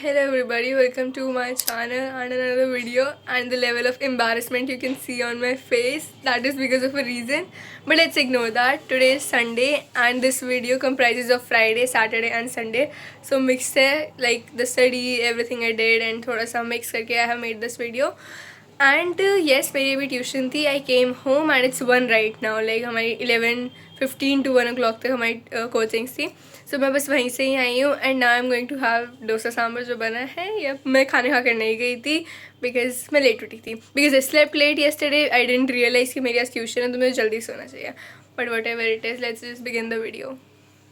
Hello everybody, welcome to my channel and another video. And the level of embarrassment you can see on my face, that is because of a reason, but let's ignore that. Today is Sunday and this video comprises of Friday, Saturday and Sunday, so mixed hai, like the study, everything I did, and thoda sa mix karke I have made this video. And yes, मेरी अभी tuition थी. I came home and it's 1 right now. Like हमारी 11:15 to 1 o'clock तक हमारी coachings थी. सो मैं बस वहीं से ही आई हूँ. And now I am going to have dosa sambar जो बना है. या मैं खाने खा कर नहीं गई थी बिकॉज मैं लेट उठी थी. Because I slept late yesterday. I didn't realise कि मेरी आज ट्यूशन है तो मुझे जल्दी सोना चाहिए. But what ever it is, let's just begin the video.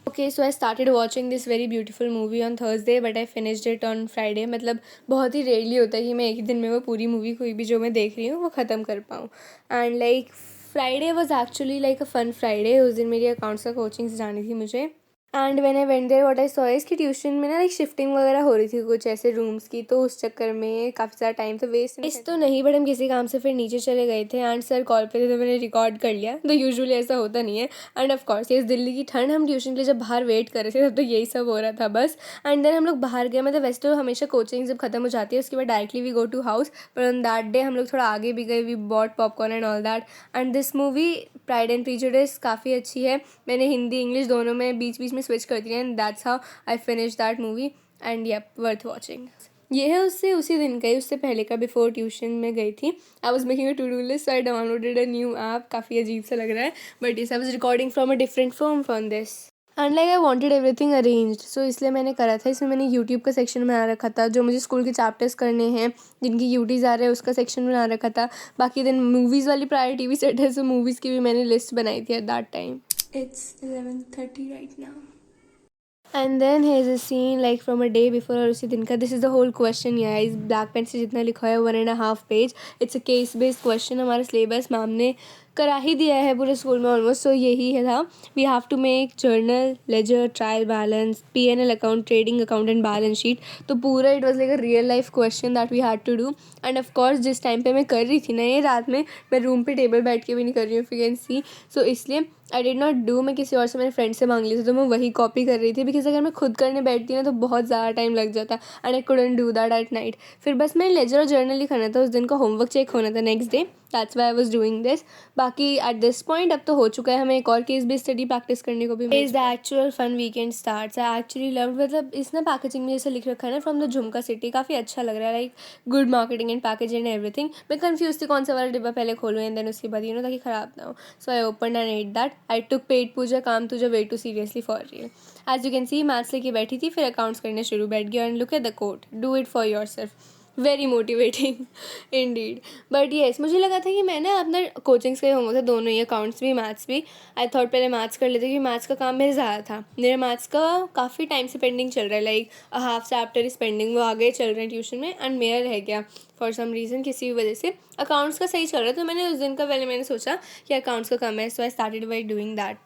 Okay, so I started watching this very beautiful movie on Thursday, but I finished it on Friday. मतलब बहुत ही रेयरली होता है कि मैं एक ही दिन में वो पूरी मूवी कोई भी जो मैं देख रही हूँ वो ख़त्म कर पाऊँ. And like Friday was actually like a fun Friday. उस दिन मेरी अकाउंट्स का कोचिंग जानी थी मुझे. And when I went there what I saw is कि ट्यूशन में ना लाइक शिफ्टिंग वगैरह हो रही थी कुछ ऐसे रूम्स की, तो उस चक्कर में काफ़ी ज़्यादा टाइम तो वेस्ट तो नहीं, बट हम किसी काम से फिर नीचे चले गए थे एंड सर कॉल पे थे तो मैंने रिकॉर्ड कर लिया. तो यूजुअली ऐसा होता नहीं है. एंड ऑफ कोर्स ये दिल्ली की ठंड, हम ट्यूशन के लिए जब बाहर वेट कर रहे थे तब तो यही सब हो रहा था बस. एंड देन हम लोग बाहर गए. मतलब वैसे तो हमेशा कोचिंग जब खत्म हो जाती है उसके बाद directly we go to house, पर ऑन दैट डे हम लोग थोड़ा आगे भी गए. We bought popcorn and all that. And this movie pride and prejudice काफ़ी अच्छी है. मैंने हिंदी इंग्लिश दोनों में बीच बीच में स्विच करती है. And that's how I finish that movie. And या वर्थ वॉचिंग. ये है उससे उसी दिन का ही, उससे पहले का, बिफोर ट्यूशन में गई थी. I was making a to do list, I downloaded a new app. काफ़ी अजीब सा लग रहा है but is I was recording from a different phone from this. And like I wanted everything arranged, so इसलिए मैंने करा था. इसमें मैंने यूट्यूब का सेक्शन बना रखा था जो मुझे स्कूल के चैप्टर्स करने हैं जिनकी यूटीज़ आ रहे हैं उसका सेक्शन बना रखा था. बाकी दिन मूवीज़ वाली प्रायोरिटी भी सेट है, सो मूवीज़ की भी मैंने लिस्ट बनाई थी at that time. It's 11:30 right now. And then has a scene like from a day before. और उसी दिन का this is the whole question. या इस ब्लैक पेन से जितना लिखा है 1.5 page. It's a case based question. हमारा सिलेबस मैम ने करा ही दिया है पूरे स्कूल में ऑलमोस्ट. सो यही है था. We have to make journal, ledger, trial balance, P&L account, trading account and balance sheet. तो पूरा it was like a real life question that we had to do. And of course जिस time पे मैं कर रही थी ना ये रात में, मैं रूम पे टेबल बैठ के भी नहीं कर रही हूँ इफ यू कैन सी. सो इसलिए आई डिड नॉट डू. मैं किसी और से, मेरे फ्रेंड से मांग ली थी तो मैं वही कॉपी कर रही थी. बिकॉज अगर मैं खुद करने बैठती ना तो बहुत ज़्यादा टाइम लग जाता. And I couldn't do that at night. फिर बस मैं लेजर और जर्नल ही करना था. उस दिन का होमवर्क चेक होना था next day. That's why I was doing this. बाकी एट दिस पॉइंट अब तो हो चुका है. हमें एक और केस बेस्ड स्टडी प्रैक्टिस करने को भी is the actual fun weekend starts. I actually love. मतलब इस ना पैकेजिंग में जैसे लिख रखा है ना फ्रॉम द झुमका सिटी, काफ़ी अच्छा लग रहा है. Like good marketing and packaging and everything. मैं कंफ्यूज थी कौन सा वाला डिब्बा पहले खोलूँ एंड देन उसके बाद ताकि ख़राब ना हो. So I open and at that. I took पेट पूजा काम तुझे way too seriously for real. As you can see maths लेके बैठी थी, फिर अकाउंट्स करने शुरू बैठ गया. And look at the quote, do it for yourself. Very motivating indeed. But yes, मुझे लगा था कि मैं ना अपना कोचिंग्स का ही होंगे था दोनों ही, अकाउंट्स भी मैथ्स भी. आई थॉट पहले मैथ्स कर लेते क्योंकि मैथ्स का काम मेरे ज़्यादा था. मेरे मैथ्स का काफ़ी टाइम से पेंडिंग चल रहा है. लाइक अ हाफ चैप्टर इस पेंडिंग, वो आगे चल रहे हैं ट्यूशन में. एंड मेरा रह गया फॉर सम रीज़न, किसी भी वजह से. अकाउंट्स का सही चल रहा है तो मैंने उस दिन का पहले मैंने सोचा कि अकाउंट्स का कम है. So I started by doing that.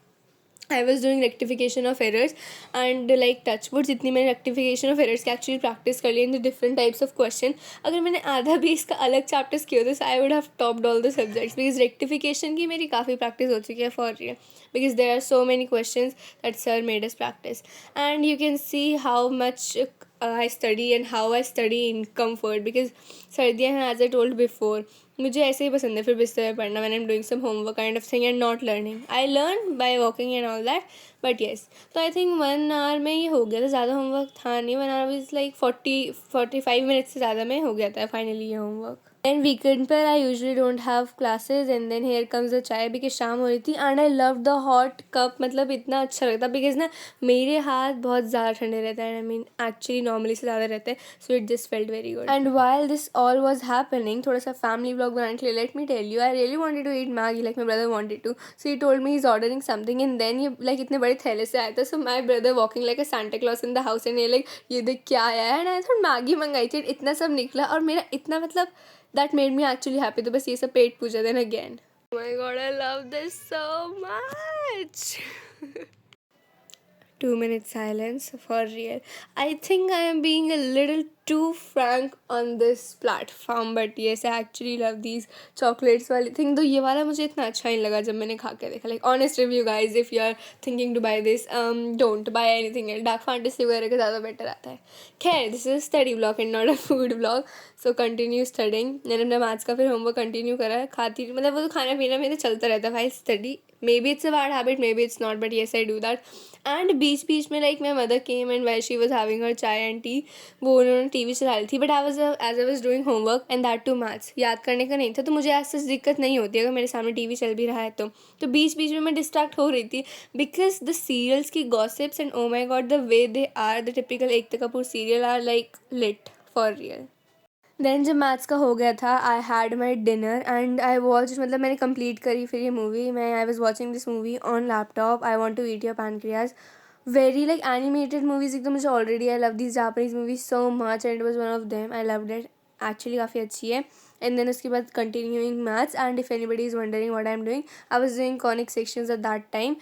I was doing rectification of errors. And like touchwood जितनी मैंने रेक्टिफिकेशन ऑफ एरर्स की एक्चुअली प्रैक्टिस कर ली in the different types of question, अगर मैंने आधा भी इसका अलग चैप्टर्स किया होता I would have topped all the subjects. Because rectification की मेरी काफ़ी प्रैक्टिस हो चुकी है for real. Because there are so many question that sir made us practice. And you can see how much I study and how I study in comfort. Because सर्दियाँ हैं, as I told before. मुझे ऐसे ही पसंद है फिर बिस्तर में पढ़ना. मैंने doing some homework kind of thing and not learning. I learn by walking and all that. But yes, तो आई थिंक 1 आवर में ये हो गया था. ज़्यादा होमवर्क था नहीं. 1 आवर इज़ लाइक 45 मिनट्स से ज़्यादा में हो गया था फाइनली ये होमवर्क. एंड वीकेंड पर I usually don't have classes. And then here comes the chai, because शाम हो रही थी. And I love the hot cup. मतलब इतना अच्छा लगता बिकॉज ना मेरे हाथ बहुत ज़्यादा ठंडे रहते हैं. आई मीन एक्चुअली नॉर्मली से ज़्यादा रहते हैं. So it just felt very good. And while this all was happening, थोड़ा सा फैमिली व्लॉग बनाने के लिए let me tell you, I really wanted to eat Maggi like my brother wanted to. So he told me he is ordering something. And then ये like इतने बड़े थैले से आया था. So my brother walking like a Santa Claus in the house. And ये like ये देख क्या आया है. एंड आई थॉट मैगी मंगाई थी. इतना सब निकला और मेरा इतना मतलब that made me actually happy. तो बस ये सब पेट पूजा. then again, oh my god, I love this so much. 2 minute silence for real. I think I am being a little too frank on this platform, but yes, I actually love these chocolates वाली thing. तो ये वाला मुझे इतना अच्छा नहीं लगा जब मैंने खा के देखा. Like honest review guys, if you are thinking to buy this, don't buy anything else. Dark fantasy वगैरह का ज़्यादा better आता है. खैर, this is a study vlog and not a food vlog. So continue studying. मैंने अपना maths का फिर होमवर्क कंटिन्यू करा है. खाती मतलब वो तो खाना पीना मेरा चलता रहता है. while study. Maybe it's a bad habit, maybe it's not, but yes, I do that. And बीच में like my mother came and while she was having her chai and tea, वो उन्होंने TV चला रही थी. But as I was doing homework and that too maths, याद करने का नहीं था, तो मुझे ऐसा दिक्कत नहीं होती अगर मेरे सामने TV चल भी रहा है तो बीच में मैं डिस्ट्रैक्ट हो रही थी because the serials की gossips and oh my god the way they are, the typical Ekta Kapoor serial are like lit for real. Then जब मैथ्स का हो गया था I had my dinner and I watch मतलब मैंने कंप्लीट करी फिर ये movie. I was watching this movie on laptop. I want to eat your pancreas. Very like animated movies एक तो मुझे already I love this Japanese movies so much and it was one of them. I love date. Actually काफ़ी अच्छी है. And then उसके बाद continuing maths and if anybody is wondering what I am doing, I was doing conic sections eight that time.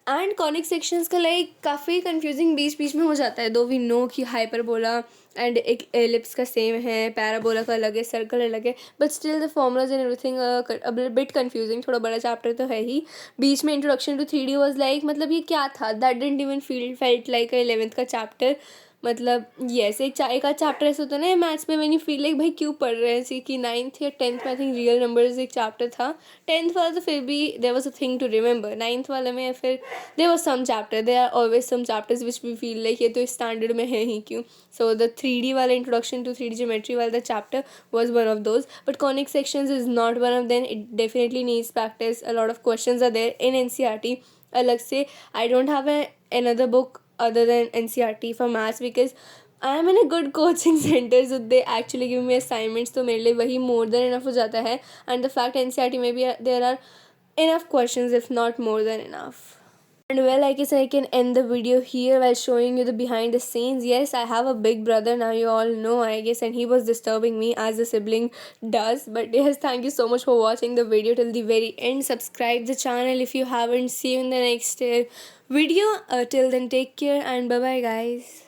And conic sections का like काफ़ी confusing बीच में हो जाता है. दो वी नो कि हाइपरबोला एंड एक एलिप्स का सेम है, पैराबोला का अलग है, सर्कल अलग है, but still the formulas and everything bit confusing. थोड़ा बड़ा चैप्टर तो है ही. बीच में introduction to 3D was like मतलब ये क्या था. That didn't even felt like 11th का चैप्टर. मतलब येस एक का चैप्टर ऐसा होता है ना मैथ्स में, मैंने फील लाइक भाई क्यों पढ़ रहे हैं ऐसे कि 9th या 10th में आई थिंक रियल नंबर्स एक चैप्टर था. 10th वाला तो फिर भी there was a thing to remember. 9th वाले में फिर there was some chapter, there are always some chapters which we feel like ये तो स्टैंडर्ड में है ही क्यों. सो द 3D वाला इंट्रोडक्शन टू 3D ज्योमेट्री वाला the chapter was one of those. But conic sections is not one of them. It definitely needs practice. A lot of questions are there in NCERT. अलग से I don't have another book other than NCERT for maths because I am in a good coaching center, so they actually give me assignments, तो मेरे लिए वही more than enough हो जाता है. And the fact NCERT में भी there are enough questions if not more than enough. And well, I guess I can end the video here while showing you the behind the scenes. Yes, I have a big brother now, you all know, I guess, and he was disturbing me as a sibling does. But yes, thank you so much for watching the video till the very end. Subscribe the channel if you haven't. See you in the next video. Till then, take care and bye bye guys.